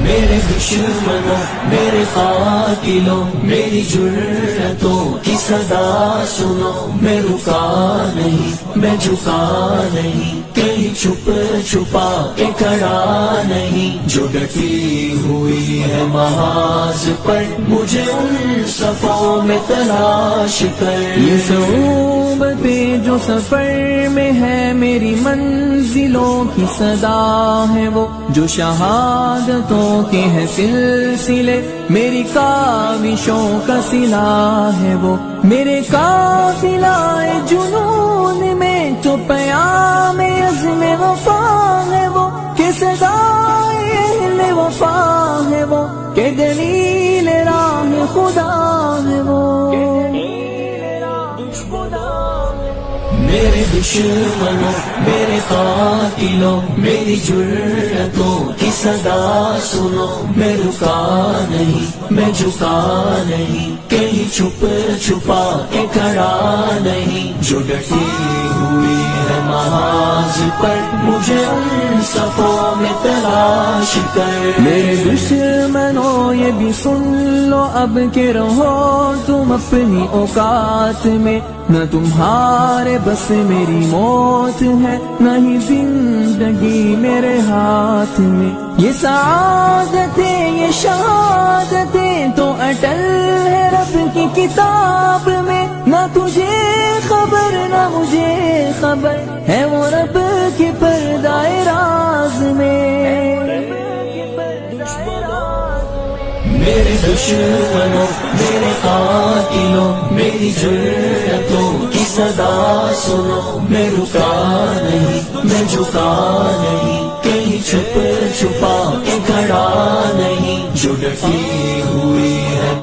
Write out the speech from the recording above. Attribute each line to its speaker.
Speaker 1: میرے دشمنوں میرے قاتلوں میری جرأتوں کی صدا سنو، میں رکا نہیں میں جھکا نہیں، کہیں چھپ چھپا کے کھڑا نہیں، جو ڈٹی ہوئی ہے محاذ پر مجھے ان صفوں میں تلاش کر۔
Speaker 2: یہ صحبتیں جو سفر میں ہے میری منزلوں کی صدا ہے وہ، جو شہادتوں کے ہیں سلسلے میری کاوشوں کا صلہ ہے وہ، میرے قافلہ جنون میں تو پیام عزم وفا ہے وہ، کہ صدائے اہل وفا ہے وہ، کہ دلیل راہ خدا ہے وہ۔
Speaker 1: میرے دشمنوں میرے قاتلوں میری جرأتوں کی صدا سنو، میں رکا نہیں میں جھکا نہیں، کہیں چھپ چھپا کے کھڑا نہیں، جو ڈٹی ہوئی ہے محاذ پر مجھے ان صفوں میں تلاش کر۔
Speaker 2: میرے دشمنوں یہ بھی سن لو اب کہ رہو تم اپنی اوقات میں، نہ تمہارے بس میری موت ہے، نہ ہی زندگی میرے ہاتھ میں، یہ سعادتیں یہ شہادتیں تو اٹل ہے رب کی کتاب میں، نہ تجھے خبر نہ مجھے خبر ہے وہ رب کے پردہ راز میں۔
Speaker 1: میرے دشمنوں میرے قاتلوں میری جرأتوں کی صدا سنو، میں رکا نہیں میں جھکا نہیں، کہیں چھپ چھپا کے کھڑا نہیں، جو ڈٹی ہوں